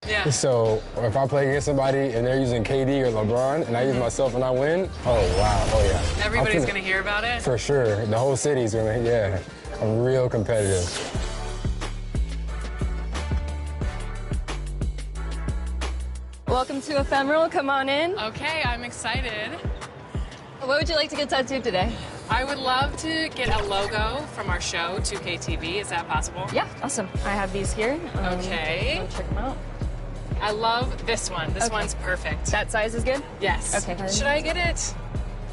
Yeah. So if I play against somebody and they're using KD or LeBron and I use myself and I win, oh wow, oh yeah. Everybody's gonna hear about it? For sure, the whole city's gonna, yeah. I'm real competitive. Welcome to Ephemeral, come on in. Okay, I'm excited. What would you like to get tattooed today? I would love to get a logo from our show, 2K TV. Is that possible? Yeah, awesome. I have these here. Okay. Check them out. I love this one. This one's perfect. That size is good? Yes. Okay. Should I get it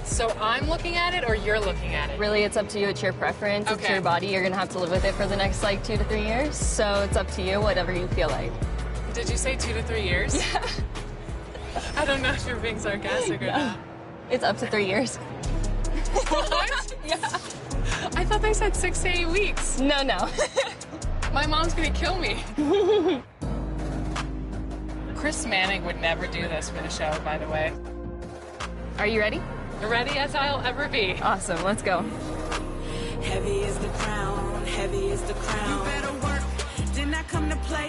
so I'm looking at it or you're looking at it? Really, it's up to you. It's your preference. It's Okay. your body. You're going to have to live with it for the next, 2 to 3 years. So it's up to you, whatever you feel like. Did you say 2 to 3 years? Yeah. I don't know if you're being sarcastic or not. It's up to 3 years. What? Yeah. I thought they said 6 to 8 weeks. No. My mom's gonna kill me. Chris Manning would never do this for the show, by the way. Are you ready? Ready as I'll ever be. Awesome. Let's go. Heavy is the crown, heavy is the crown. You better work, did not come to play.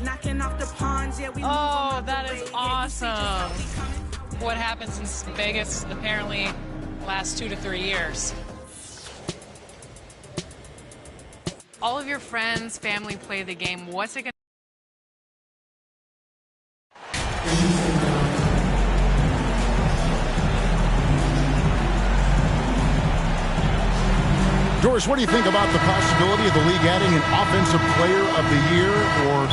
Knocking off the pawns, yeah, we Oh, that is awesome. What happens in Vegas apparently lasts 2 to 3 years. All of your friends, family play the game. What's it gonna Doris, what do you think about the possibility of the league adding an Offensive Player of the Year or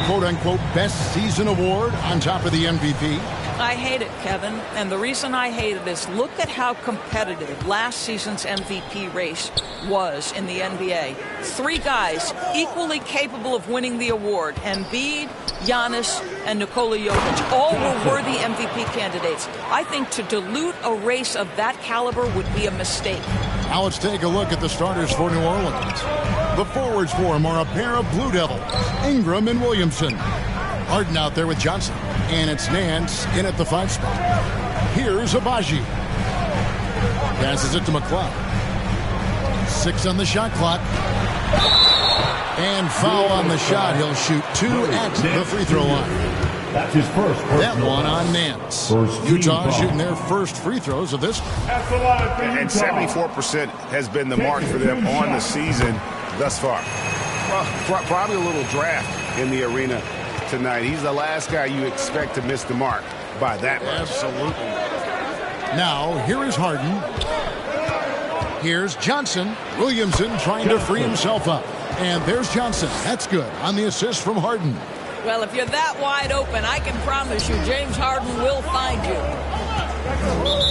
quote-unquote Best Season Award on top of the MVP? I hate it, Kevin, and the reason I hate it is look at how competitive last season's MVP race was in the NBA. 3 guys equally capable of winning the award, Embiid, Giannis, and Nikola Jokic. All were worthy MVP candidates. I think to dilute a race of that caliber would be a mistake. Now let's take a look at the starters for New Orleans. The forwards for them are a pair of Blue Devils, Ingram and Williamson. Harden out there with Johnson. And it's Nance in at the 5 spot. Here's Abaji. Passes it to McCloud. 6 on the shot clock. And foul on the shot. He'll shoot 2 at the free throw line. That's his first. That one on Nance. Utah shooting their first free throws of this. And 74% has been the mark for them on the season thus far. Well, probably a little draft in the arena tonight. He's the last guy you expect to miss the mark by that much. Absolutely. Now, here is Harden. Here's Johnson. Williamson trying to free himself up. And there's Johnson. That's good on the assist from Harden. Well, if you're that wide open, I can promise you James Harden will find you.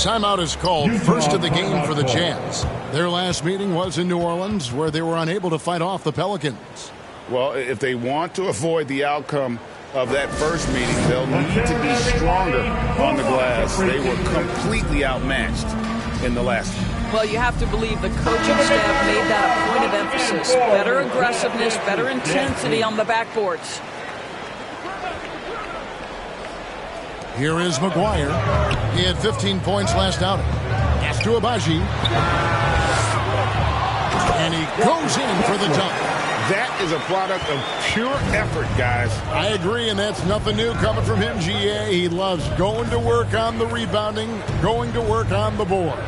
Timeout is called. First of the game for the Jazz. Their last meeting was in New Orleans, where they were unable to fight off the Pelicans. Well, if they want to avoid the outcome of that first meeting, they'll need to be stronger on the glass. They were completely outmatched in the last one. Well, you have to believe the coaching staff made that a point of emphasis. Better aggressiveness, better intensity on the backboards. Here is McGuire. He had 15 points last outing. Pass to Abaji. And he goes in for the dunk. That is a product of pure effort, guys. I agree, and that's nothing new coming from him, GA. He loves going to work on the rebounding, going to work on the board.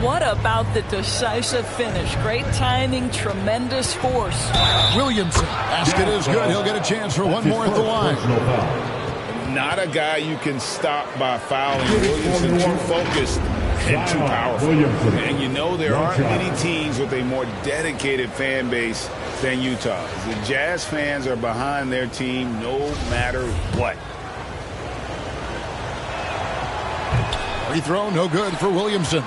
What about the decisive finish? Great timing, tremendous force. Williamson. Basket is good. He'll get a chance for one more at the line. Not a guy you can stop by fouling. Williamson too focused and too powerful. And you know there aren't many teams with a more dedicated fan base than Utah. The Jazz fans are behind their team no matter what. Free throw, no good for Williamson.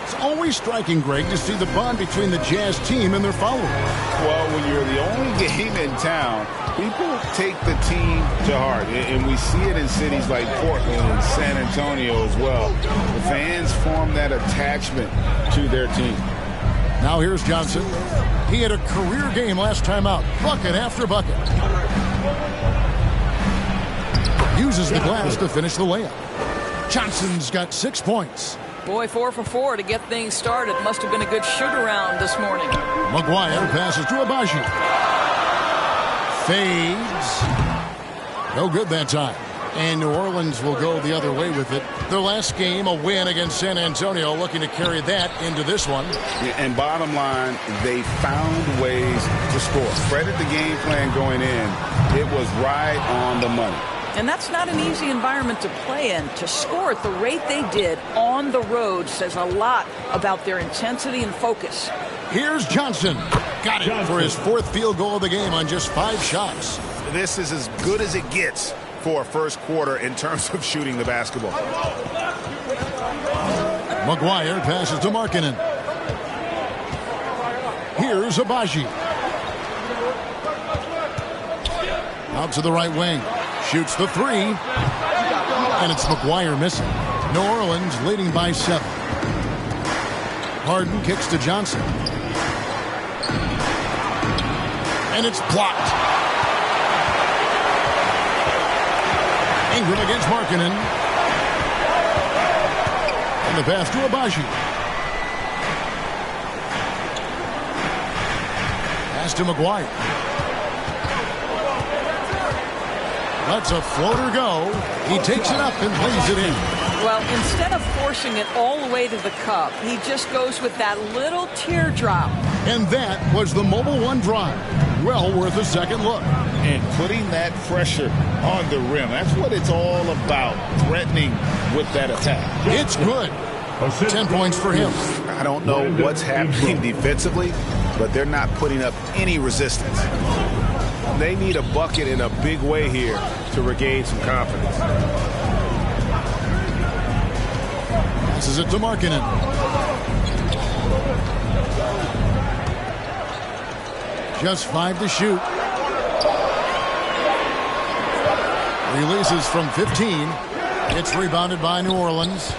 It's always striking, Greg, to see the bond between the Jazz team and their followers. Well, when you're the only game in town, people take the team to heart. And we see it in cities like Portland and San Antonio as well. The fans form that attachment to their team. Now here's Johnson. He had a career game last time out. Bucket after bucket. Uses the glass to finish the layup. Johnson's got 6 points. Boy, 4 for 4 to get things started. Must have been a good shoot-around this morning. McGuire passes to Abaji. Fades. No good that time. And New Orleans will go the other way with it. Their last game, a win against San Antonio, looking to carry that into this one. And bottom line, they found ways to score. Credit the game plan going in. It was right on the money. And that's not an easy environment to play in. To score at the rate they did on the road says a lot about their intensity and focus. Here's Johnson. Got it for his 4th field goal of the game on just 5 shots. This is as good as it gets for a first quarter in terms of shooting the basketball. McGuire passes to Markkanen. Here's Abaji. Out to the right wing. Shoots the 3. And it's McGuire missing. New Orleans leading by 7. Harden kicks to Johnson. And it's blocked. Ingram against Markkanen. And the pass to Abaji. Pass to McGuire. Lets a floater go. He takes it up and lays it in. Well, instead of forcing it all the way to the cup, he just goes with that little teardrop. And that was the Mobile One drive. Well worth a second look. And putting that pressure on the rim. That's what it's all about, threatening with that attack. It's good. 10 points for him. I don't know what's happening defensively, but they're not putting up any resistance. They need a bucket in a big way here to regain some confidence. Passes it to Markkanen. Just 5 to shoot. Releases from 15. It's rebounded by New Orleans.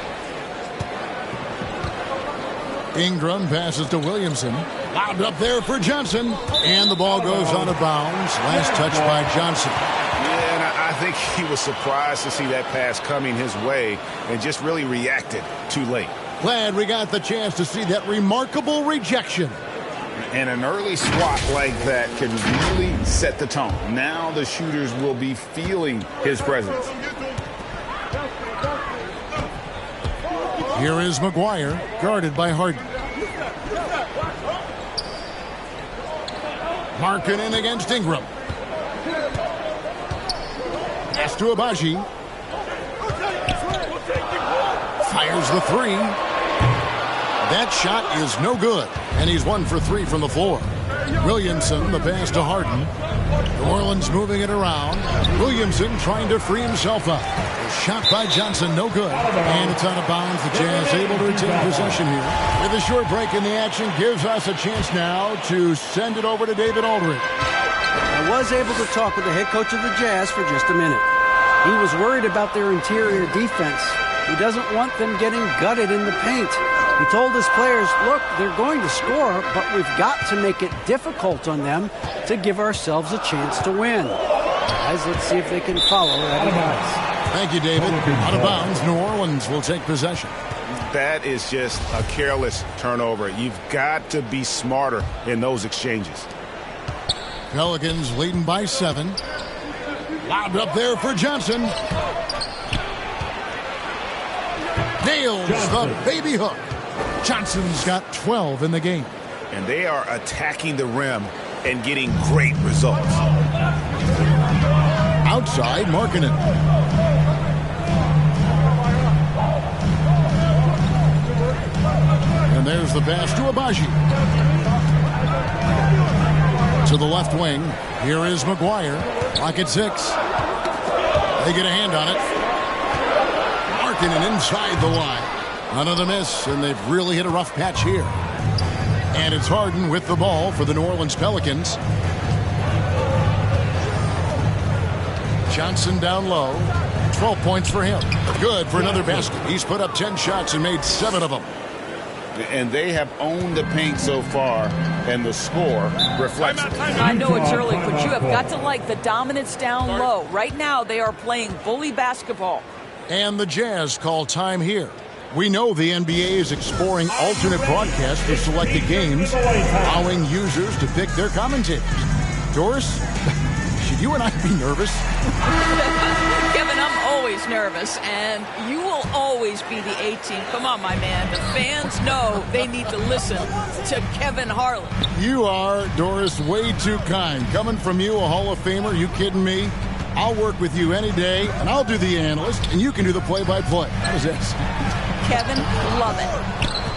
Ingram passes to Williamson. Lobbed up there for Johnson. And the ball goes out of bounds. Last touch by Johnson. Yeah, and I think he was surprised to see that pass coming his way and just really reacted too late. Glad we got the chance to see that remarkable rejection. And an early swat like that can really set the tone. Now the shooters will be feeling his presence. Here is McGuire, guarded by Harden. Markkanen against Ingram. Pass to Abaji. Fires the 3. That shot is no good, and he's 1 for 3 from the floor. Williamson, the pass to Harden. New Orleans moving it around. Williamson trying to free himself up. Shot by Johnson, no good. And it's out of bounds. The Jazz able to retain possession here. With a short break in the action, gives us a chance now to send it over to David Aldridge. I was able to talk with the head coach of the Jazz for just a minute. He was worried about their interior defense. He doesn't want them getting gutted in the paint. He told his players, look, they're going to score, but we've got to make it difficult on them to give ourselves a chance to win. Guys, let's see if they can follow that advice. Thank you, David. Out of bounds, New Orleans will take possession. That is just a careless turnover. You've got to be smarter in those exchanges. Pelicans leading by 7. Lobbed up there for Johnson. Nails the baby hook. Johnson's got 12 in the game. And they are attacking the rim and getting great results. Outside, Markkanen. And there's the pass to Abaji. To the left wing. Here is McGuire. Clock at 6. They get a hand on it. Markkanen inside the line. Another miss, and they've really hit a rough patch here. And it's Harden with the ball for the New Orleans Pelicans. Johnson down low. 12 points for him. Good for another basket. He's put up 10 shots and made 7 of them. And they have owned the paint so far, and the score reflects it. I know it's early, but you have got to like the dominance down low. Right now, they are playing bully basketball. And the Jazz call time here. We know the NBA is exploring alternate broadcasts for selected games, allowing users to pick their commentators. Doris, should you and I be nervous? Kevin, I'm always nervous, and you will always be the A-team. Come on, my man. The fans know they need to listen to Kevin Harlan. You are, Doris, way too kind. Coming from you, a Hall of Famer, you kidding me? I'll work with you any day, and I'll do the analyst, and you can do the play-by-play. How's this? Kevin, love it.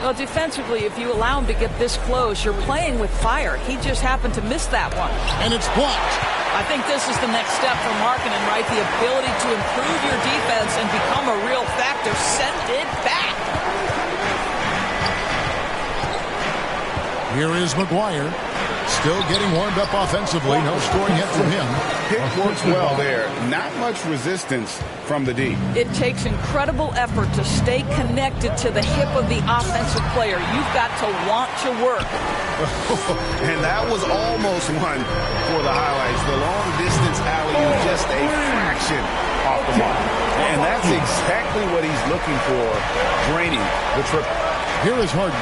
Well, defensively, if you allow him to get this close, you're playing with fire. He just happened to miss that one. And it's blocked. I think this is the next step for Markkanen, right? The ability to improve your defense and become a real factor. Send it back. Here is McGuire. Still getting warmed up offensively. No scoring yet from him. Pick works well there. Not much resistance from the D. It takes incredible effort to stay connected to the hip of the offensive player. You've got to want to work. And that was almost one for the highlights. The long distance alley-oop, just a fraction off the mark. And that's exactly what he's looking for, draining the triple. Here is Harden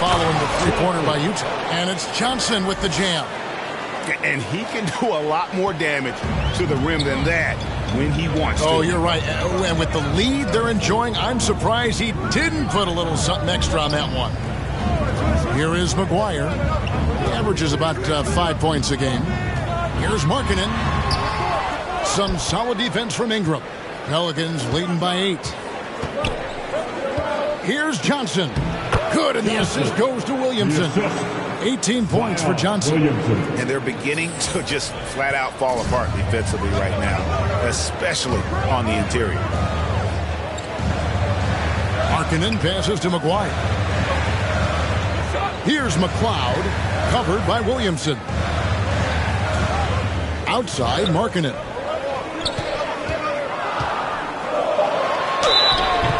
following the three-pointer by Utah. And it's Johnson with the jam. And he can do a lot more damage to the rim than that when he wants to. Oh, you're right. And with the lead they're enjoying, I'm surprised he didn't put a little something extra on that one. Here is McGuire. He averages about 5 points a game. Here's Markkanen. Some solid defense from Ingram. Pelicans leading by 8. Here's Johnson. Good, and the assist goes to Williamson. 18 points for Johnson. And they're beginning to just flat out fall apart defensively right now, especially on the interior. Markkanen passes to McGuire. Here's McLeod, covered by Williamson. Outside, Markkanen.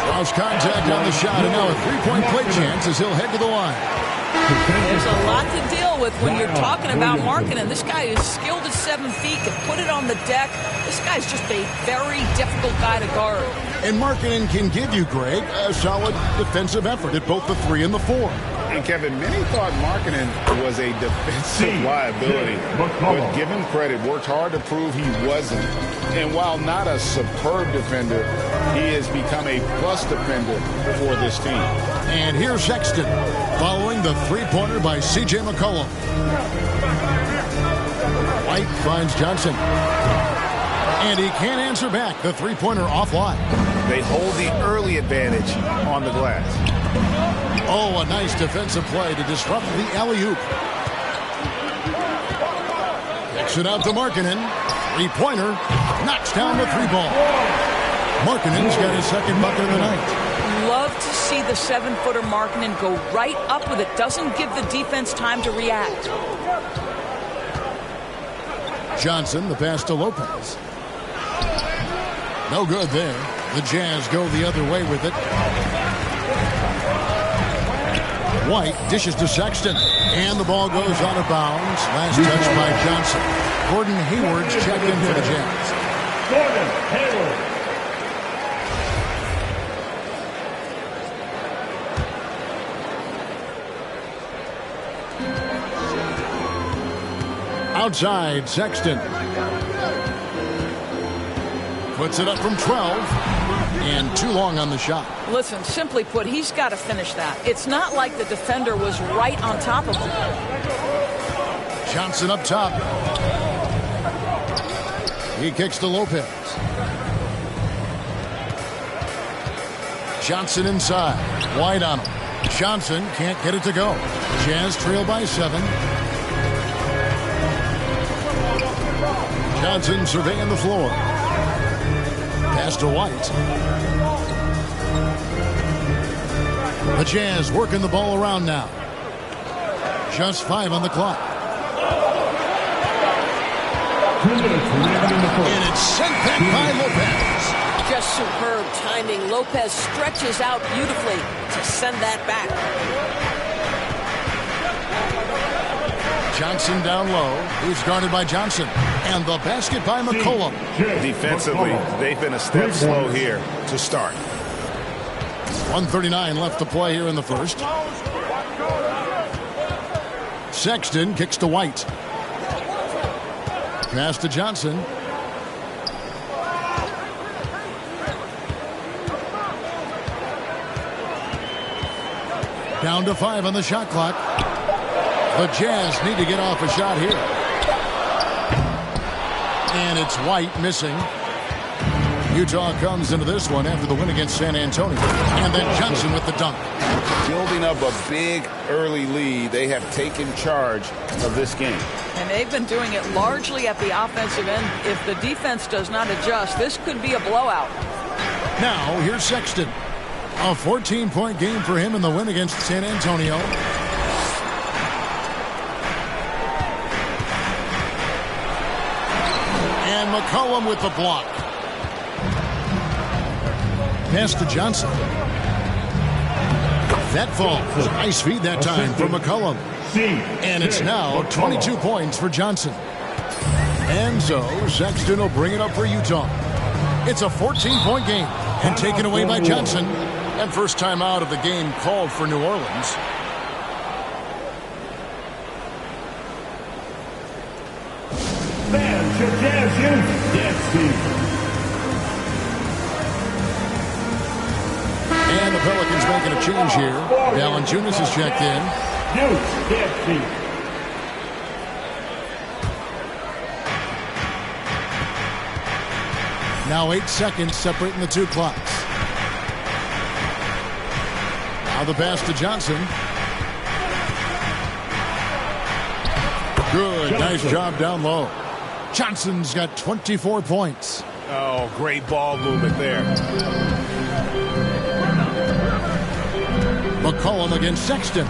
Draws contact on the shot, and now a three-point play chance as he'll head to the line. There's a lot to deal with when you're talking about Markkanen. This guy is skilled at 7 feet, can put it on the deck. This guy's just a very difficult guy to guard. And Markkanen can give you, Greg, a solid defensive effort at both the 3 and the 4. And Kevin, many thought Markkanen was a defensive liability, but give him credit, worked hard to prove he wasn't. And while not a superb defender, he has become a plus defender for this team. And here's Sexton, following the three-pointer by C.J. McCollum. White finds Johnson. And he can't answer back. The three-pointer offline. They hold the early advantage on the glass. Oh, a nice defensive play to disrupt the alley-oop. Kicks it out to Markkanen. Three-pointer. Knocks down the three ball. Markkanen's got his second bucket of the night. Love to see the 7-footer Markkanen go right up with it. Doesn't give the defense time to react. Johnson, the pass to Lopez. No good there. The Jazz go the other way with it. White dishes to Sexton. And the ball goes out of bounds. Last touch by Johnson. Gordon Hayward's checked in for the Jazz. Gordon Hayward. Outside, Sexton. Puts it up from 12. And too long on the shot. Listen, simply put, he's got to finish that. It's not like the defender was right on top of him. Johnson up top. He kicks to Lopez. Johnson inside. White on him. Johnson can't get it to go. Jazz trail by 7. Johnson surveying the floor. Pass to White. The Jazz working the ball around now. Just 5 on the clock. 2 minutes remaining in the fourth. And it's sent back by Lopez. Just superb timing. Lopez stretches out beautifully to send that back. Johnson down low. He's guarded by Johnson. And the basket by McCollum. Defensively, they've been a step slow here to start. 1:39 left to play here in the first. Sexton kicks to White. Pass to Johnson. Down to 5 on the shot clock. The Jazz need to get off a shot here. And it's White missing. Utah comes into this one after the win against San Antonio. And then Johnson with the dunk. Building up a big early lead, they have taken charge of this game. And they've been doing it largely at the offensive end. If the defense does not adjust, this could be a blowout. Now, here's Sexton. A 14-point game for him in the win against San Antonio. And McCollum with the block. Pass to Johnson. That falls. Nice feed that time from McCollum. And it's now 22 points for Johnson. And so Sexton will bring it up for Utah. It's a 14-point game and taken away by Johnson. And first time out of the game called for New Orleans. Fans your Jazz youth dance team. And the Pelicans making a change here. Valanciunas is checked in. Youth dance team. Now 8 seconds separating the two clocks. Now the pass to Johnson. Good. Nice job down low. Johnson's got 24 points. Oh, great ball movement there. McCollum against Sexton.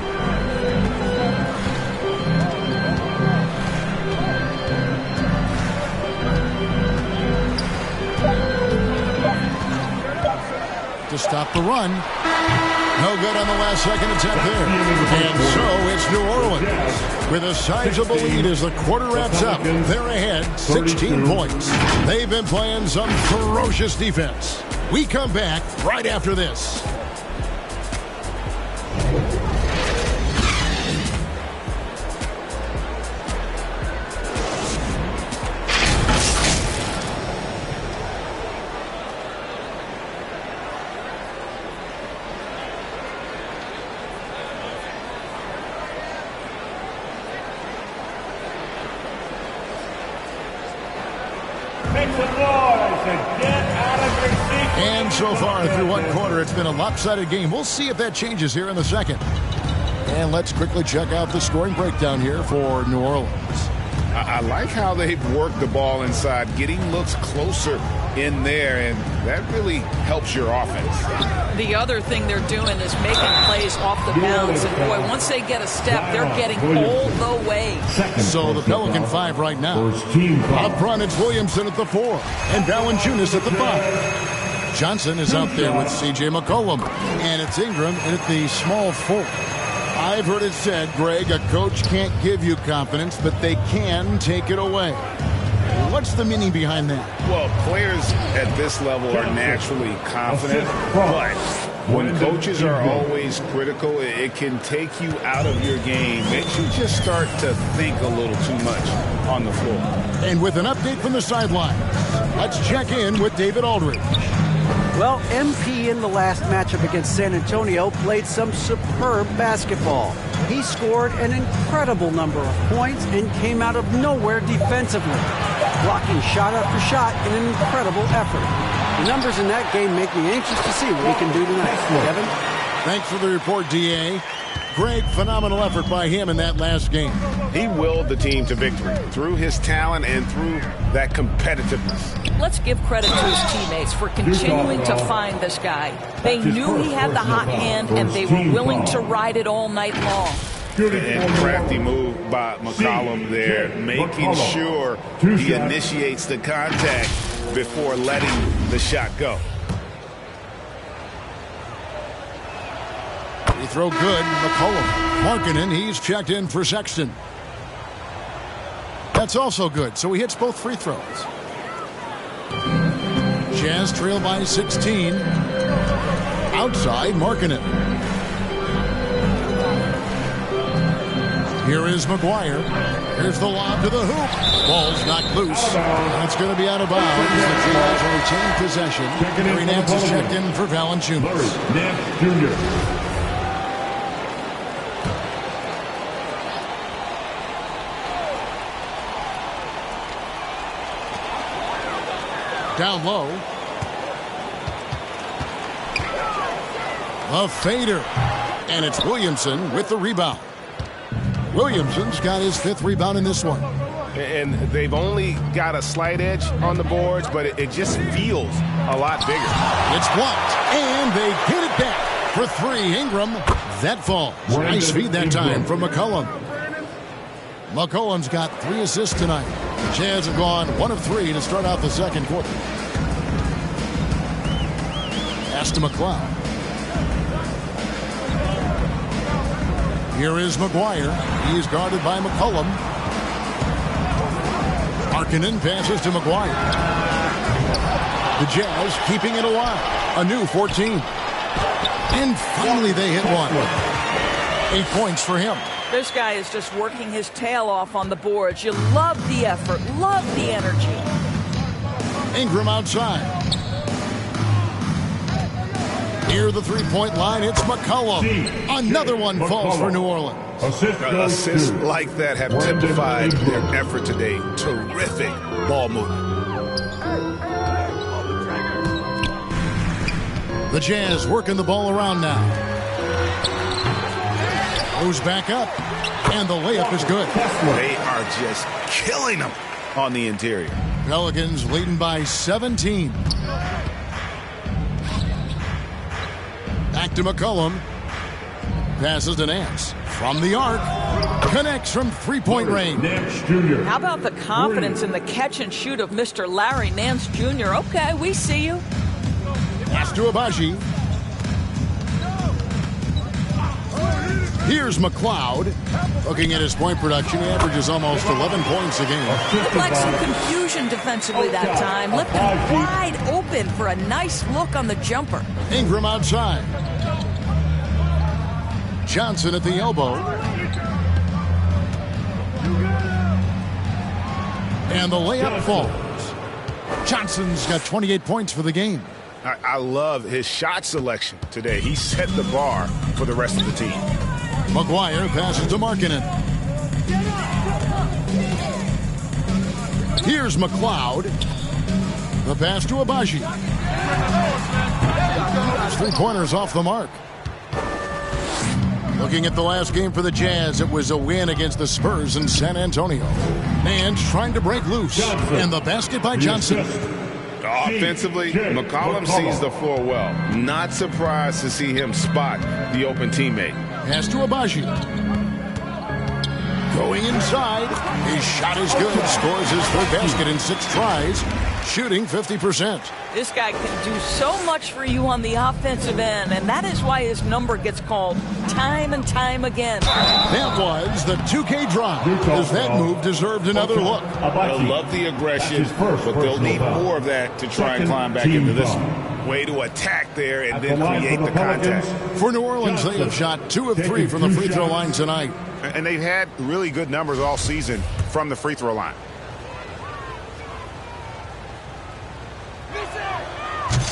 To stop the run. No good on the last second attempt there. And so it's New Orleans with a sizable lead as the quarter wraps up. They're ahead 16 points. They've been playing some ferocious defense. We come back right after this. And so far through one quarter, it's been a lopsided game. We'll see if that changes here in the second. And let's quickly check out the scoring breakdown here for New Orleans. I like how they've worked the ball inside, getting looks closer in there, and that really helps your offense. The other thing they're doing is making plays off the bounce. And boy, once they get a step, they're getting all the way. So the Pelican 5 right now. Up front, it's Williamson at the 4 and Valanciunas at the 5. Johnson is out there with C.J. McCollum, and it's Ingram at the small 4. I've heard it said, Greg, a coach can't give you confidence, but they can take it away. What's the meaning behind that? Well, players at this level are naturally confident, but when coaches are always critical, it can take you out of your game. Makes you just start to think a little too much on the floor. And with an update from the sideline, let's check in with David Aldridge. Well, MP in the last matchup against San Antonio played some superb basketball. He scored an incredible number of points and came out of nowhere defensively, blocking shot after shot in an incredible effort. The numbers in that game make me anxious to see what he can do tonight. Kevin? Thanks for the report, D.A. Greg, phenomenal effort by him in that last game. He willed the team to victory through his talent and through that competitiveness. Let's give credit to his teammates for continuing to find this guy. They knew he had the hot hand, and they were willing to ride it all night long. And crafty move by McCollum there, making sure he initiates the contact before letting the shot go. He throw good. McCollum. Markkanen, he's checked in for Sexton. That's also good, so he hits both free throws. Jazz trail by 16. Outside, Markkanen. Here is McGuire. Here's the lob to the hoop. Ball's knocked loose. And it's going to be out of bounds. The Jazz will retain possession. Larry Nance is checked in for Valanciunas. Nance Jr. Down low. A fader. And it's Williamson with the rebound. Williamson's got his 5th rebound in this one. And they've only got a slight edge on the boards, but it just feels a lot bigger. It's blocked, and they get it back for 3. Ingram, that falls. Nice feed that time from McCollum. McCollum's got 3 assists tonight. The Jazz have gone 1 of 3 to start out the second quarter. Pass to McLeod. Here is McGuire. He's guarded by McCollum. Markkanen passes to McGuire. The Jazz keeping it alive. A new 14. And finally they hit one. 8 points for him. This guy is just working his tail off on the boards. You love the effort, love the energy. Ingram outside. Near the 3-point line, it's McCollum. Another one falls for New Orleans. Assists like that have typified their effort today. Terrific ball movement. The Jazz working the ball around now. Goes back up, and the layup is good. They are just killing them on the interior. Pelicans leading by 17. Back to McCollum. Passes to Nance. From the arc. Connects from 3-point range. How about the confidence in the catch and shoot of Mr. Larry Nance Jr.? Okay, we see you. Pass to Abaji. Here's McLeod. Looking at his point production, he averages almost 11 points a game. Looked like some confusion defensively that time. Left him wide open for a nice look on the jumper. Ingram outside. Johnson at the elbow. And the layup falls. Johnson's got 28 points for the game. I love his shot selection today. He set the bar for the rest of the team. McGuire passes to Markkanen. Here's McLeod. The pass to Abaji. 3-pointers off the mark. Looking at the last game for the Jazz, it was a win against the Spurs in San Antonio. And trying to break loose. And the basket by Johnson. Offensively, McCollum sees the floor well. Not surprised to see him spot the open teammate. Pass to Abaji. Going inside. His shot is good. Scores his 3rd basket in 6 tries. Shooting 50%. This guy can do so much for you on the offensive end, and that is why his number gets called time and time again. That was the 2K drive, as that move deserved another look. They'll love the aggression, but they'll need more of that to try and climb back into this one. Way to attack there and then create the contact. For New Orleans, they have shot 2 of 3 from the free throw line tonight. And they've had really good numbers all season from the free throw line.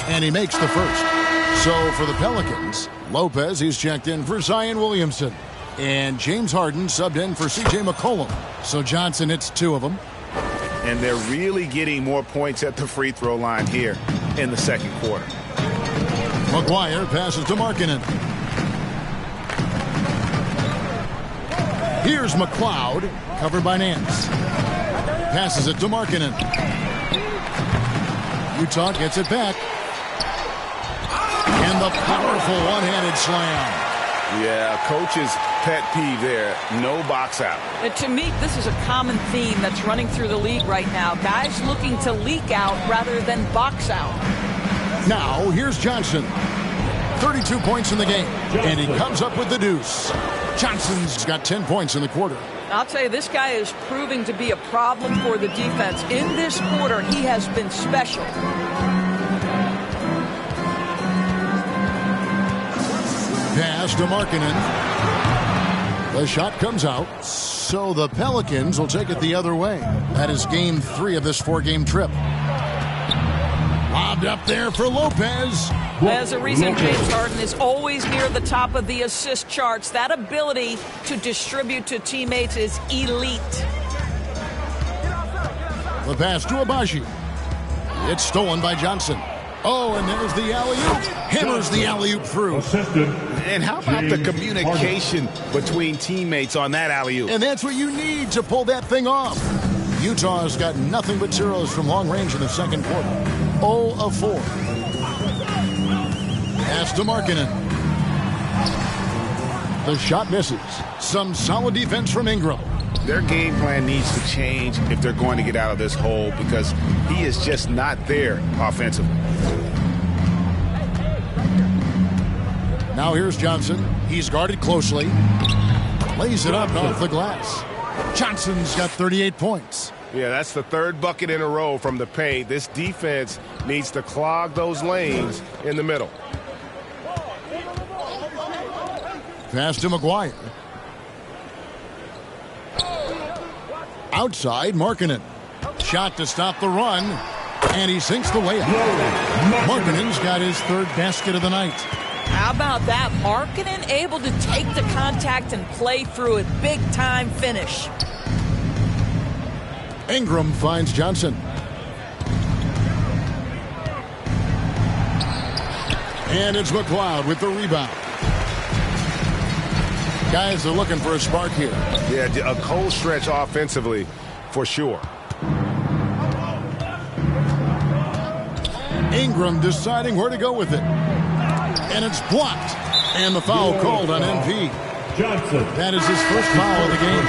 And he makes the first. So for the Pelicans, Lopez, he's checked in for Zion Williamson. And James Harden subbed in for C.J. McCollum. So Johnson hits 2 of them. And they're really getting more points at the free throw line here in the second quarter. McGuire passes to Markkanen. Here's McLeod, covered by Nance. Passes it to Markkanen. Utah gets it back. And the powerful one-handed slam. Yeah, coach's pet peeve there. No box out. And to me, this is a common theme that's running through the league right now. Guys looking to leak out rather than box out. Now, here's Johnson. 32 points in the game. And he comes up with the deuce. Johnson's got 10 points in the quarter. I'll tell you, this guy is proving to be a problem for the defense. In this quarter, he has been special. Pass to Markkanen. The shot comes out, so the Pelicans will take it the other way. That is game 3 of this 4-game trip. Lobbed up there for Lopez. There's a reason James Harden is always near the top of the assist charts. That ability to distribute to teammates is elite. The pass to Abaji. It's stolen by Johnson. Oh, and there's the alley-oop. Hammers the alley-oop through. And how about the communication between teammates on that alley-oop? And that's what you need to pull that thing off. Utah's got nothing but zeros from long range in the second quarter. 0 of 4. Pass to Markkanen. The shot misses. Some solid defense from Ingram. Their game plan needs to change if they're going to get out of this hole because he is just not there offensively. Now here's Johnson. He's guarded closely. Lays it up off the glass. Johnson's got 38 points. Yeah, that's the 3rd bucket in a row from the paint. This defense needs to clog those lanes in the middle. Pass to McGuire. Outside, Markkanen. Shot to stop the run, and he sinks the way out. Markkanen's got his 3rd basket of the night. How about that? Markkanen able to take the contact and play through it. Big-time finish. Ingram finds Johnson. And it's McLeod with the rebound. Guys are looking for a spark here. Yeah, a cold stretch offensively for sure. Ingram deciding where to go with it. And it's blocked. And the foul called on MP. Johnson. That is his first foul of the game.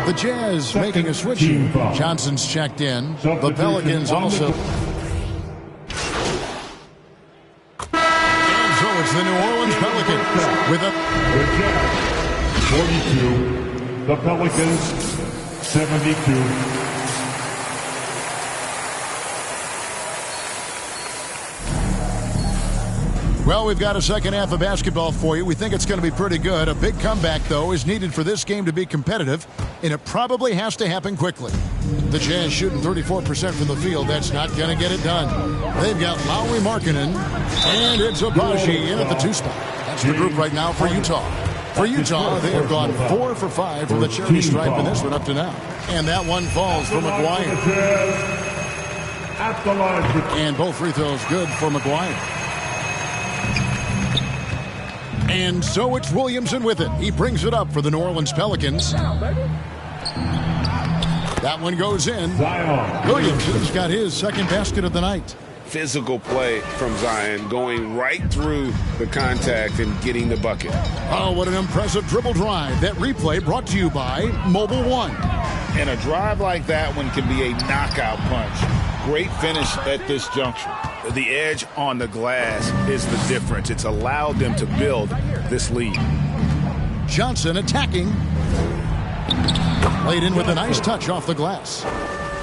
The Jazz making a switch. Johnson's checked in. The Pelicans also. And so it's the New Orleans Pelicans with a... The Jazz 42. The Pelicans 72. Well, we've got a second half of basketball for you. We think it's going to be pretty good. A big comeback, though, is needed for this game to be competitive, and it probably has to happen quickly. The Jazz shooting 34% from the field. That's not going to get it done. They've got Lowry, Markkanen, and it's Abaji in at the 2 spot. That's the group right now for Utah. For Utah, they have gone 4 for 5 from the charity stripe in this one up to now. And that one falls for McGuire. And both free throws good for McGuire. And so it's Williamson with it. He brings it up for the New Orleans Pelicans. That one goes in. Williamson's got his 2nd basket of the night. Physical play from Zion, going right through the contact and getting the bucket. Oh, what an impressive dribble drive. That replay brought to you by Mobile One. And a drive like that one can be a knockout punch. Great finish at this juncture. The edge on the glass is the difference. It's allowed them to build this lead. Johnson attacking. Laid in with a nice touch off the glass.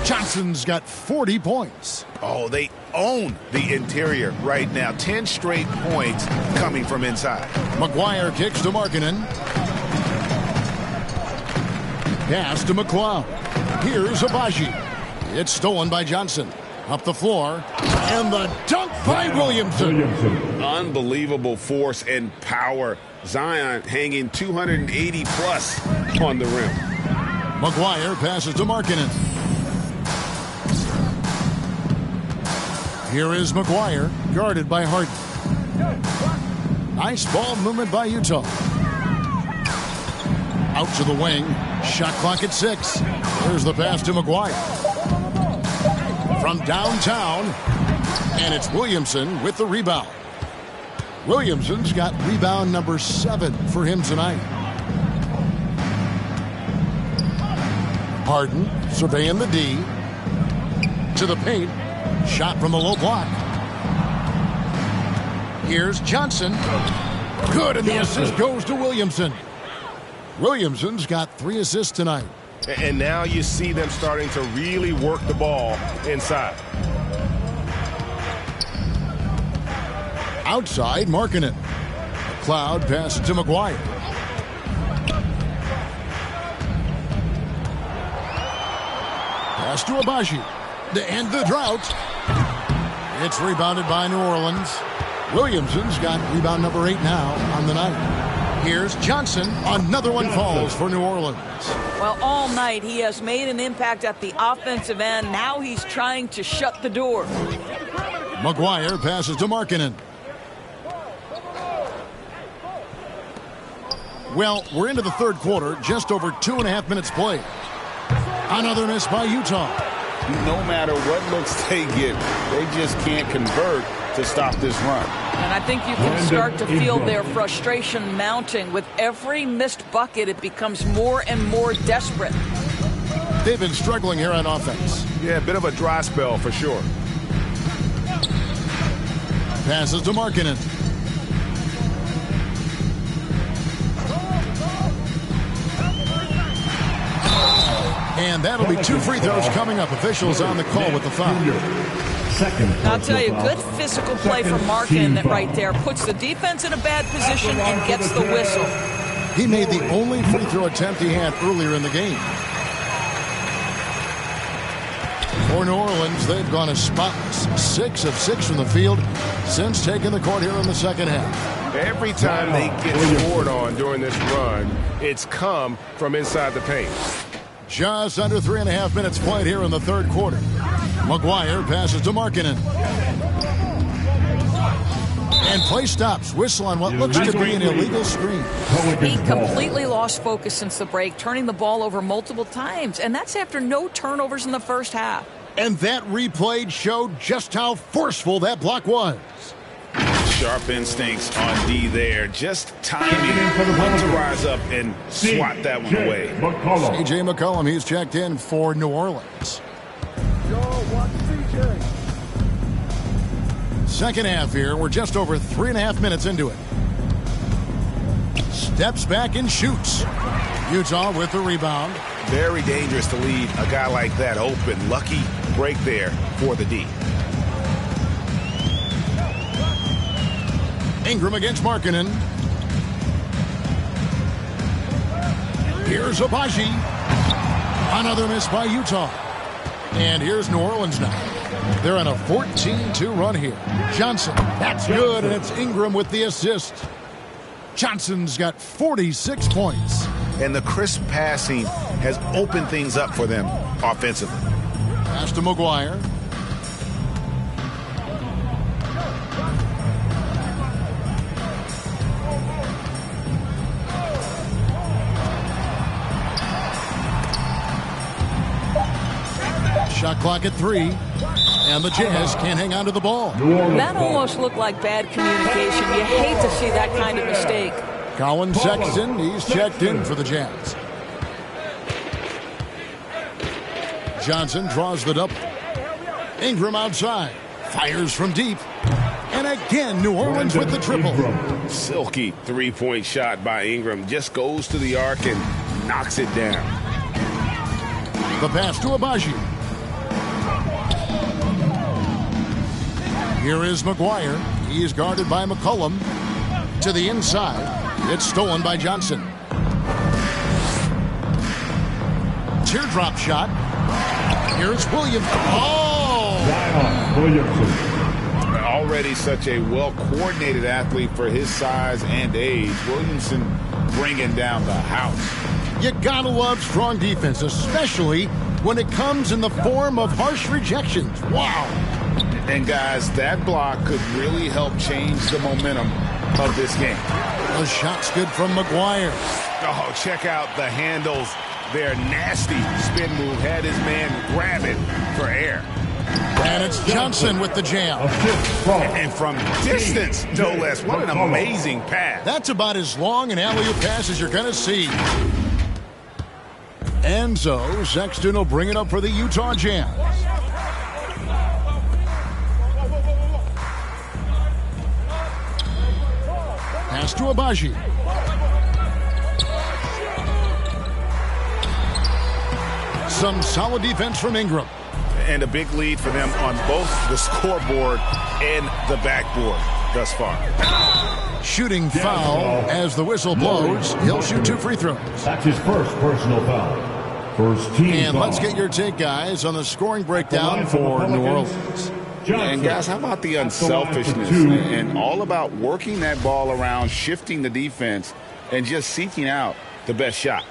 Johnson's got 40 points. Oh, they own the interior right now. 10 straight points coming from inside. McGuire kicks to Markkanen. Pass to McLeod. Here's Abaji. It's stolen by Johnson. Up the floor. And the dunk by Williamson. Unbelievable force and power. Zion hanging 280 plus on the rim. McGuire passes to Markkanen. Here is McGuire, guarded by Harden. Nice ball movement by Utah. Out to the wing. Shot clock at 6. There's the pass to McGuire. From downtown. And it's Williamson with the rebound. Williamson's got rebound number 7 for him tonight. Harden surveying the D. To the paint. Shot from the low block. Here's Johnson. Good, and the assist goes to Williamson. Williamson's got 3 assists tonight. And now you see them starting to really work the ball inside. Outside, Markkanen. Cloud passes to McGuire. Pass to Abaji. To end the drought. It's rebounded by New Orleans. Williamson's got rebound number 8 now on the night. Here's Johnson. Another one falls for New Orleans. Well, all night he has made an impact at the offensive end. Now he's trying to shut the door. McGuire passes to Markkanen. Well, we're into the third quarter, just over 2.5 minutes played. Another miss by Utah. No matter what looks they get, they just can't convert to stop this run. And I think you can start to feel their frustration mounting. With every missed bucket, it becomes more and more desperate. They've been struggling here on offense. Yeah, a bit of a dry spell for sure. Passes to Markkanen. And that'll be 2 free throws coming up. Officials on the call with the foul. I'll tell you, good physical play from Markkanen right there. Puts the defense in a bad position and gets the whistle. He made the only free throw attempt he had earlier in the game. For New Orleans, they've gone a spotless 6 of 6 from the field since taking the court here in the second half. Every time they get scored on during this run, it's come from inside the paint. Just under 3.5 minutes played here in the third quarter. McGuire passes to Markkanen. And play stops. Whistle on what looks to be an illegal screen. He completely lost focus since the break, turning the ball over multiple times. And that's after no turnovers in the first half. And that replay showed just how forceful that block was. Sharp instincts on D there. Just timing when to rise up and swat that one away. C.J. McCollum, he's checked in for New Orleans. Second half here. We're just over 3.5 minutes into it. Steps back and shoots. Utah with the rebound. Very dangerous to leave a guy like that open. Lucky break there for the D. Ingram against Markkanen. Here's Abaji. Another miss by Utah. And here's New Orleans now. They're on a 14-2 run here. Johnson, that's good, and it's Ingram with the assist. Johnson's got 46 points. And the crisp passing has opened things up for them offensively. Pass to McGuire. Shot clock at 3, and the Jazz can't hang on to the ball. That almost looked like bad communication. You hate to see that kind of mistake. Colin Sexton, he's checked in for the Jazz. Johnson draws the double. Ingram outside, fires from deep, and again New Orleans with the triple. Silky three-point shot by Ingram. Just goes to the arc and knocks it down. The pass to Abaji. Here is McGuire. He is guarded by McCollum. To the inside. It's stolen by Johnson. Teardrop shot. Here's Williams. Oh! Williamson. Already such a well-coordinated athlete for his size and age. Williamson bringing down the house. You gotta love strong defense, especially when it comes in the form of harsh rejections. Wow. And guys, that block could really help change the momentum of this game. The shot's good from McGuire. Oh, check out the handles. Their nasty spin move had his man grab it for air. And it's Johnson with the jam. And from distance, no less. What an amazing pass. That's about as long an alley-oop pass as you're going to see. And so, Sexton will bring it up for the Utah Jazz. Pass to Abaji. Some solid defense from Ingram. And a big lead for them on both the scoreboard and the backboard thus far. Shooting foul as the whistle blows. He'll shoot 2 free throws. That's his first personal foul. First team And foul. let's get your take, guys, on the scoring breakdown for New Orleans. And guys, how about the unselfishness and all about working that ball around, shifting the defense, and just seeking out the best shot.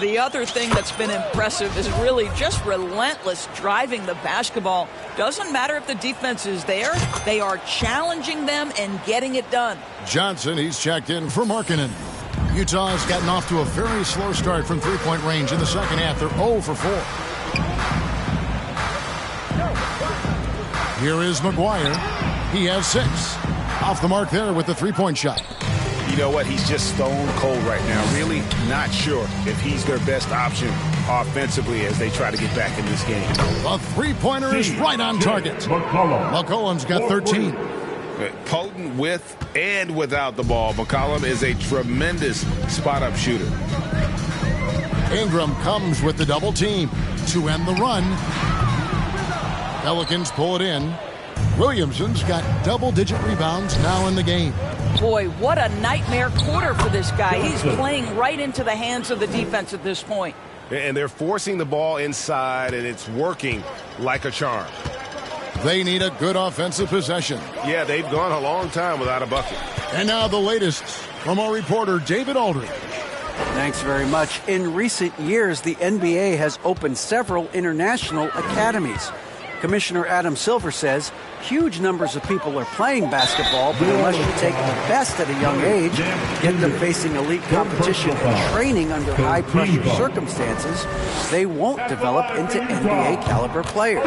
The other thing that's been impressive is really just relentless driving the basketball. Doesn't matter if the defense is there, they are challenging them and getting it done. Johnson, he's checked in for Markkanen. Utah's gotten off to a very slow start from three-point range in the second half. They're 0 for 4. Here is McGuire. He has 6. Off the mark there with the three-point shot. You know what? He's just stone cold right now. Really not sure if he's their best option offensively as they try to get back in this game. The three-pointer is right on target. McCollum's got 13. Potent with and without the ball. McCollum is a tremendous spot-up shooter. Ingram comes with the double team to end the run. Pelicans pull it in. Williamson's got double-digit rebounds now in the game. Boy, what a nightmare quarter for this guy. He's playing right into the hands of the defense at this point. And they're forcing the ball inside, and it's working like a charm. They need a good offensive possession. Yeah, they've gone a long time without a bucket. And now the latest from our reporter, David Aldridge. Thanks very much. In recent years, the NBA has opened several international academies. Commissioner Adam Silver says huge numbers of people are playing basketball, but unless you take the best at a young age, get them facing elite competition and training under high-pressure circumstances, they won't develop into NBA-caliber players.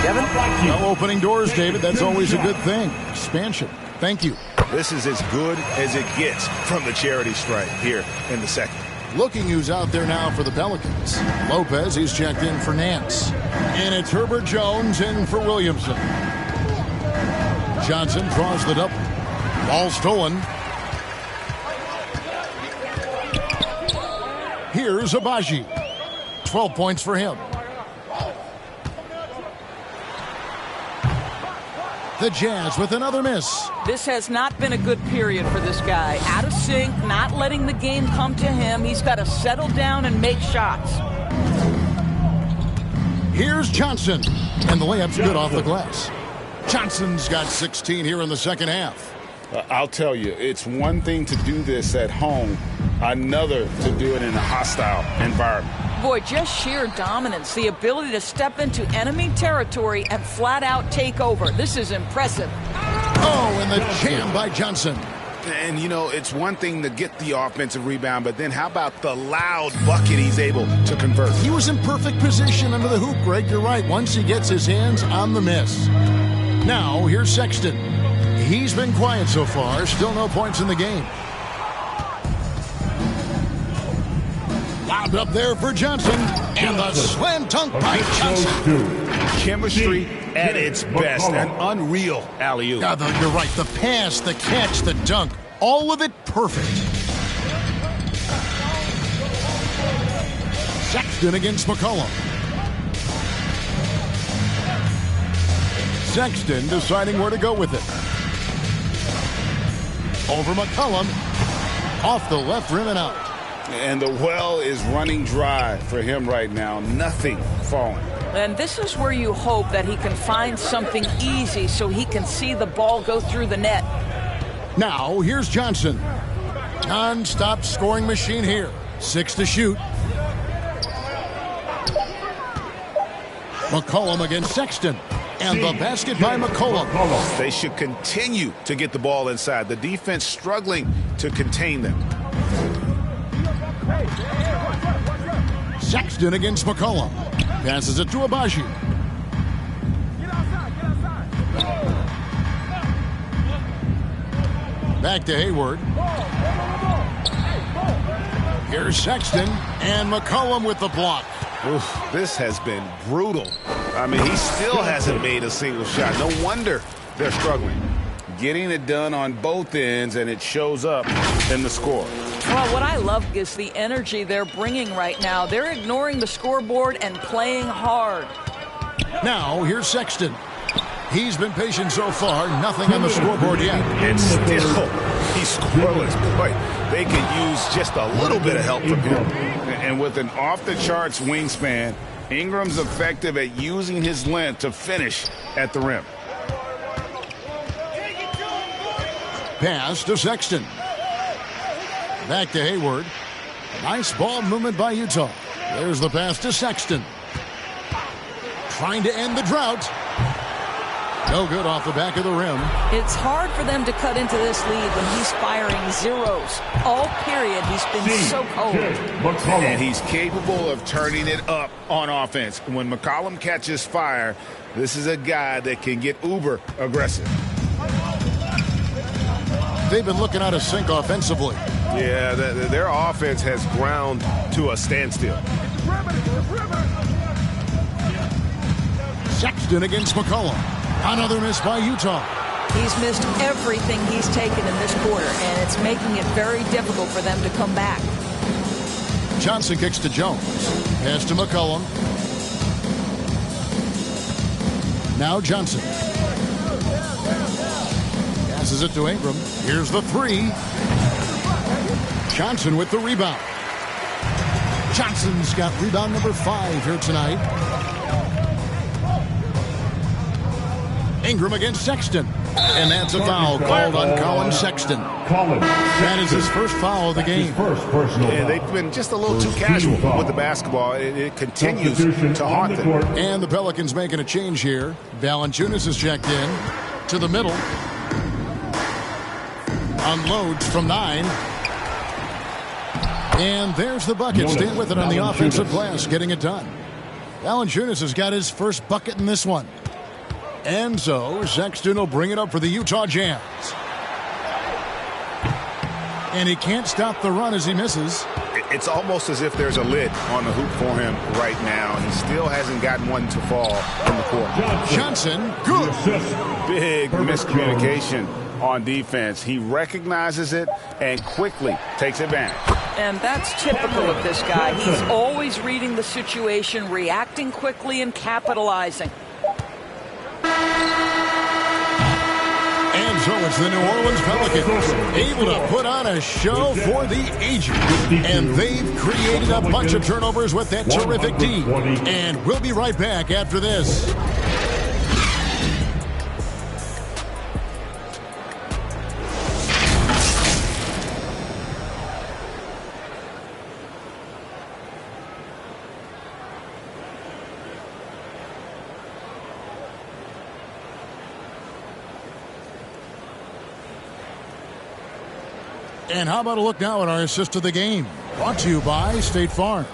Kevin? No opening doors, David. That's always a good thing. Expansion. Thank you. This is as good as it gets from the charity stripe here in the second. Looking who's out there now for the Pelicans. Lopez, he's checked in for Nance. And it's Herbert Jones in for Williamson. Johnson draws the double. Ball stolen. Here's Abaji. 12 points for him. The Jazz with another miss. This has not been a good period for this guy. Out of sync, not letting the game come to him. He's got to settle down and make shots. Here's Johnson. And the layup's good off the glass. Johnson's got 16 here in the second half. I'll tell you, it's one thing to do this at home, another to do it in a hostile environment. Boy, just sheer dominance, the ability to step into enemy territory and flat out take over. This is impressive. Oh, and the jam by Johnson. And, you know, it's one thing to get the offensive rebound, but then how about the loud bucket he's able to convert? He was in perfect position under the hoop, Greg. You're right. Once he gets his hands on the miss. Now, here's Sexton. He's been quiet so far. Still no points in the game. Lobbed up there for Johnson. And the slam dunk by Johnson. Chemistry at its best. An unreal alley-oop. You're right. The pass, the catch, the dunk. All of it perfect. Sexton against McCollum. Sexton deciding where to go with it. Over McCollum. Off the left rim and out. And the well is running dry for him right now. Nothing falling. And this is where you hope that he can find something easy so he can see the ball go through the net. Now, here's Johnson. Non-stop scoring machine here. 6 to shoot. McCollum against Sexton. And the basket by McCollum. They should continue to get the ball inside. The defense struggling to contain them. Sexton against McCollum. Passes it to Abaji. Back to Hayward. Here's Sexton. And McCollum with the block. Oof, this has been brutal. I mean, he still hasn't made a single shot. No wonder they're struggling. Getting it done on both ends, and it shows up in the score. Well, what I love is the energy they're bringing right now. They're ignoring the scoreboard and playing hard. Now, here's Sexton. He's been patient so far. Nothing on the scoreboard yet. And still, he's scoreless. Boy, they could use just a little bit of help from him. And with an off-the-charts wingspan, Ingram's effective at using his length to finish at the rim. Pass to Sexton. Back to Hayward. Nice ball movement by Utah. There's the pass to Sexton. Trying to end the drought. No good off the back of the rim. It's hard for them to cut into this lead when he's firing zeros. All period, he's been so cold. And he's capable of turning it up on offense. When McCollum catches fire, this is a guy that can get uber aggressive. They've been looking out of sync offensively. Yeah, their offense has ground to a standstill. Sexton against McCollum. Another miss by Utah. He's missed everything he's taken in this quarter, and it's making it very difficult for them to come back. Johnson kicks to Jones. Pass to McCollum. Now Johnson. Passes it to Ingram. Here's the three. Johnson with the rebound. Johnson's got rebound number 5 here tonight. Ingram against Sexton. And that's a foul called on Colin Sexton. That is his first foul of the game. Yeah, they've been just a little too casual with the basketball. It continues to haunt them. And the Pelicans making a change here. Valanciunas is checked in to the middle. Unloads from 9. And there's the bucket. Staying with it on the offensive glass, getting it done. Valanciunas has got his first bucket in this one. And so Sexton will bring it up for the Utah Jazz. And he can't stop the run as he misses. It's almost as if there's a lid on the hoop for him right now. He still hasn't gotten one to fall in the court. Johnson, good. Big miscommunication on defense. He recognizes it and quickly takes advantage. And that's typical of this guy. He's always reading the situation, reacting quickly, and capitalizing. And so it's the New Orleans Pelicans able to put on a show for the ages. And they've created a bunch of turnovers with that terrific D. And we'll be right back after this. And how about a look now at our assist of the game? Brought to you by State Farm.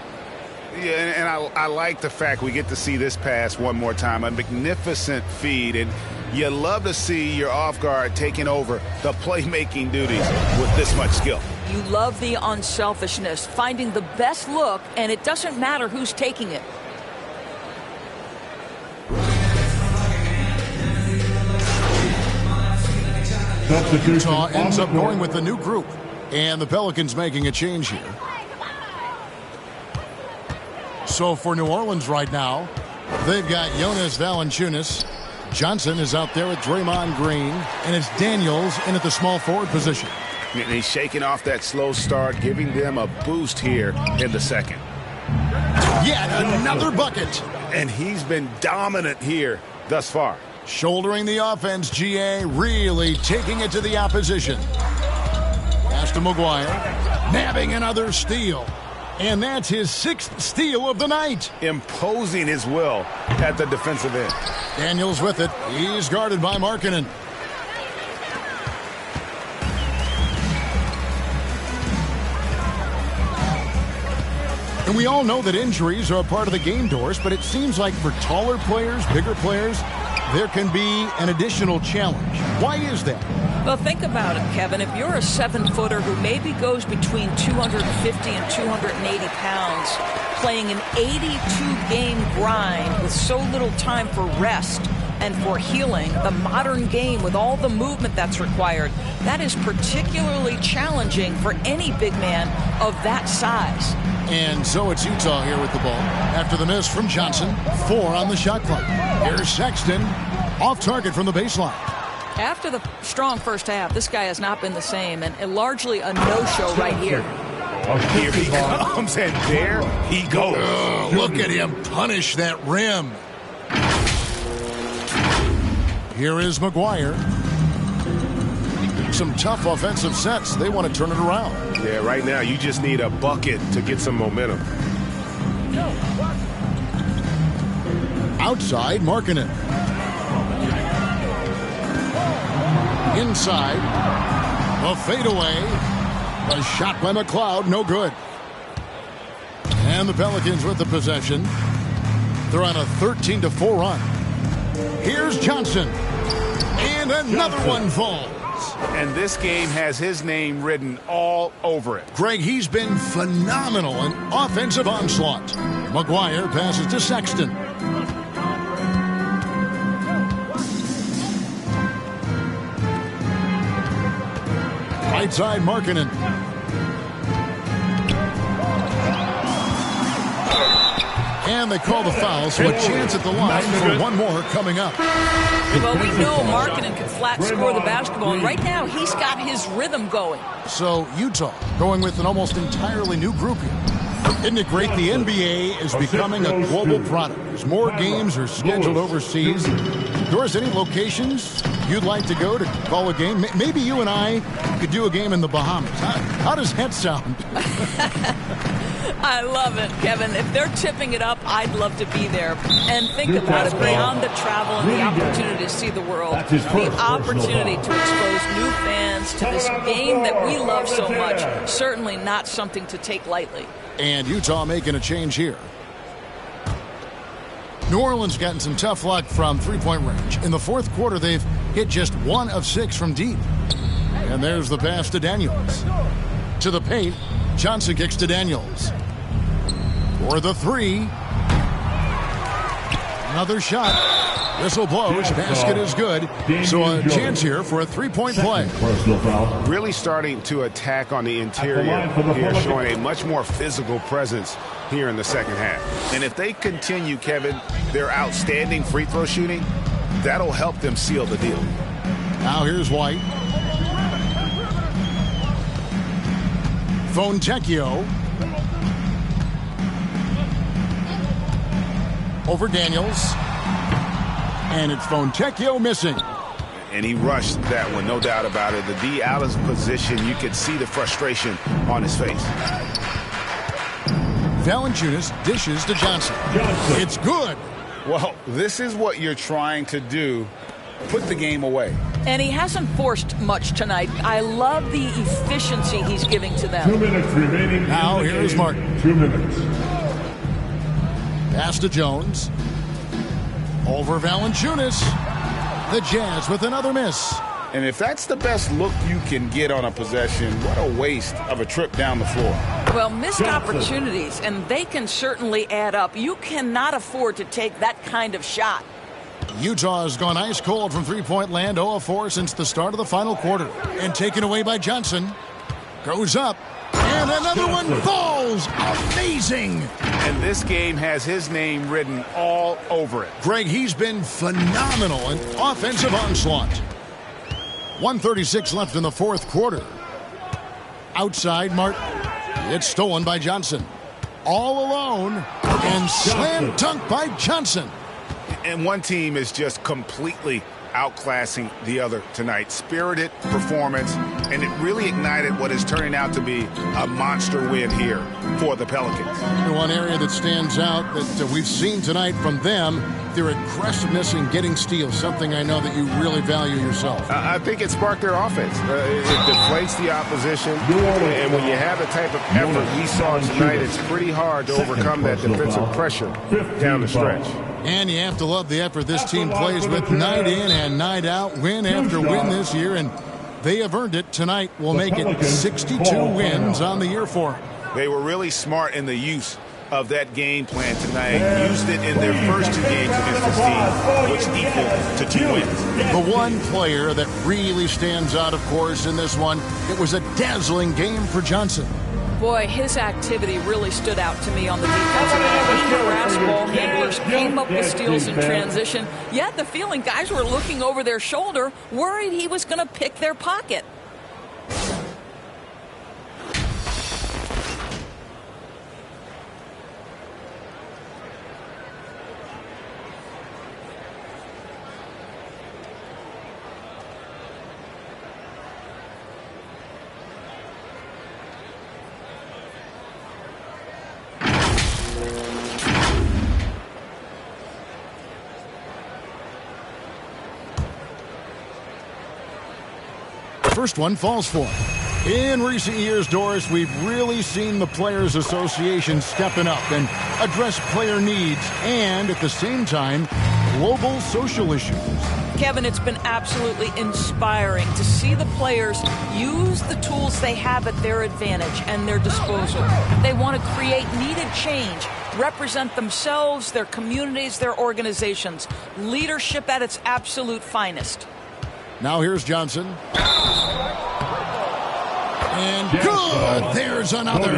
Yeah, and I like the fact we get to see this pass one more time. A magnificent feed, and you love to see your off guard taking over the playmaking duties with this much skill. You love the unselfishness, finding the best look, and it doesn't matter who's taking it. Utah ends up going with the new group. And the Pelicans making a change here. So for New Orleans right now, they've got Jonas Valanciunas. Johnson is out there with Draymond Green. And it's Daniels in at the small forward position. And he's shaking off that slow start, giving them a boost here in the second. Yet another bucket. And he's been dominant here thus far. Shouldering the offense, GA really taking it to the opposition. Pass to McGuire, nabbing another steal. And that's his 6th steal of the night. Imposing his will at the defensive end. Daniels with it. He's guarded by Markkanen. And we all know that injuries are a part of the game, Doris, but it seems like for taller players, bigger players, there can be an additional challenge. Why is that? Well, think about it, Kevin. If you're a 7-footer who maybe goes between 250 and 280 pounds, playing an 82-game grind with so little time for rest and for healing, the modern game with all the movement that's required, that is particularly challenging for any big man of that size. And so it's Utah here with the ball. After the miss from Johnson, 4 on the shot clock. Here's Sexton, off target from the baseline. After the strong first half, this guy has not been the same, and largely a no-show right here. Here he comes, and there he goes. Look at him punish that rim. Here is McGuire. Some tough offensive sets. They want to turn it around. Yeah, right now you just need a bucket to get some momentum. Outside, Markkanen. Inside, a fadeaway. A shot by McLeod, no good. And the Pelicans with the possession. They're on a 13-4 run. Here's Johnson. And another one falls. And this game has his name written all over it. Greg, he's been phenomenal in offensive onslaught. McGuire passes to Sexton. Right side, Markkanen. And they call the foul, so a chance at the line for one more coming up. Well, we know Markkanen can flat score the basketball, and right now he's got his rhythm going. So Utah going with an almost entirely new group here. Isn't it great? The NBA is becoming a global product. As more games are scheduled overseas. Doris, any locations you'd like to go to call a game? Maybe you and I could do a game in the Bahamas. How does that sound? I love it, Kevin. If they're tipping it up, I'd love to be there. And think about it, beyond the travel and the opportunity to see the world, the opportunity to expose new fans to this game that we love so much, certainly not something to take lightly. And Utah making a change here. New Orleans gotten some tough luck from three-point range. In the fourth quarter, they've hit just 1 of 6 from deep. And there's the pass to Daniels. To the paint, Johnson kicks to Daniels. For the three. Another shot. Whistle blows. Basket is good. So a chance here for a three-point play. Really starting to attack on the interior here, showing a much more physical presence here in the second half. And if they continue, Kevin, their outstanding free throw shooting, that'll help them seal the deal. Now here's White. Fontecchio. Over Daniels. And it's Fontecchio missing. And he rushed that one, no doubt about it. The D out of position, you could see the frustration on his face. Valanciunas dishes to Johnson. It's good. Well, this is what you're trying to do. Put the game away. And he hasn't forced much tonight. I love the efficiency he's giving to them. 2 minutes remaining. Now here's Martin. 2 minutes. Pass to Jones. Over Valanciunas. The Jazz with another miss. And if that's the best look you can get on a possession, what a waste of a trip down the floor. Well, missed opportunities, and they can certainly add up. You cannot afford to take that kind of shot. Utah has gone ice cold from three-point land, 0 of 4 since the start of the final quarter. And taken away by Johnson. Goes up. And another one falls. Amazing. And this game has his name written all over it. Greg, he's been phenomenal in offensive onslaught. 1:36 left in the fourth quarter. Outside, Martin. It's stolen by Johnson. All alone. And slam dunk by Johnson. And one team is just completely outclassing the other tonight. Spirited performance, and it really ignited what is turning out to be a monster win here for the Pelicans. One area that stands out that we've seen tonight from them, their aggressiveness in getting steals, something I know that you really value yourself. I think it sparked their offense. It deflates the opposition, and when you have the type of effort we saw tonight, it's pretty hard to overcome that defensive pressure down the stretch. And you have to love the effort this team plays with night in and night out, win after win this year, and they have earned it. Tonight will make it 62 wins on the year for them. They were really smart in the use of that game plan tonight. Used it in their first 2 games against this team, which equaled to 2 wins. The one player that really stands out, of course, in this one, it was a dazzling game for Johnson. Boy, his activity really stood out to me on the defensive end. He harassed ball handlers, came up with steals in transition. You had the feeling guys were looking over their shoulder, worried he was going to pick their pocket. First one falls for him. In recent years, Doris, we've really seen the Players Association stepping up and address player needs and, at the same time, global social issues. Kevin, it's been absolutely inspiring to see the players use the tools they have at their advantage and their disposal. They want to create needed change, represent themselves, their communities, their organizations. Leadership at its absolute finest. Now here's Johnson. And good. There's another.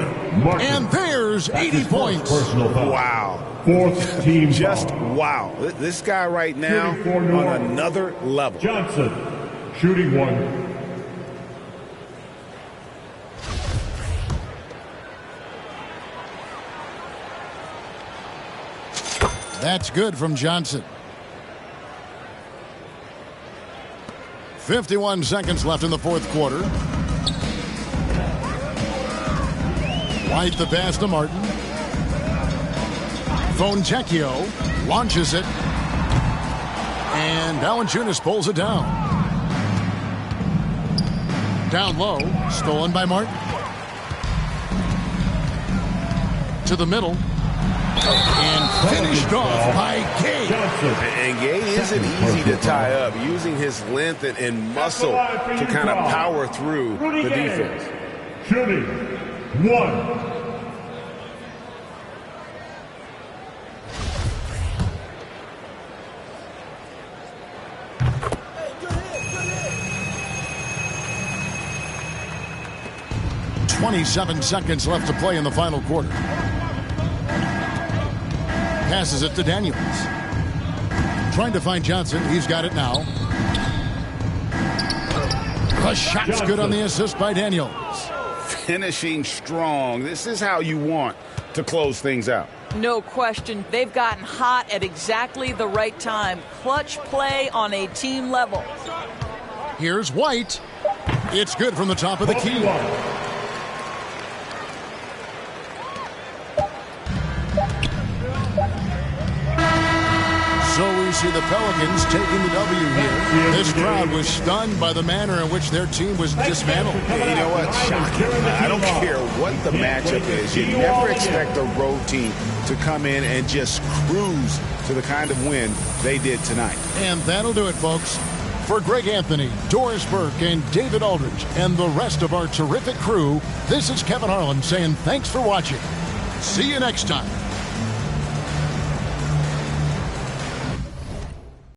And there's 80 points. Wow. Fourth team Just wow. This guy right now on another level. Johnson, shooting one. That's good from Johnson. 51 seconds left in the fourth quarter. White the pass to Martin. Fontecchio launches it. And Valanciunas pulls it down. Down low. Stolen by Martin. To the middle. And finished off by Gay. And Gay isn't easy to tie up, using his length and muscle to kind of power through the defense. Shooting one. .27 seconds left to play in the final quarter. Passes it to Daniels. Trying to find Johnson. He's got it now. The shot's good on the assist by Daniels. Finishing strong. This is how you want to close things out. No question. They've gotten hot at exactly the right time. Clutch play on a team level. Here's White. It's good from the top of the key. So we see the Pelicans taking the W here. This crowd was stunned by the manner in which their team was dismantled. You know what? Shocking. I don't care what the matchup is. You never expect a road team to come in and just cruise to the kind of win they did tonight. And that'll do it, folks. For Greg Anthony, Doris Burke, and David Aldridge, and the rest of our terrific crew, this is Kevin Harlan saying thanks for watching. See you next time.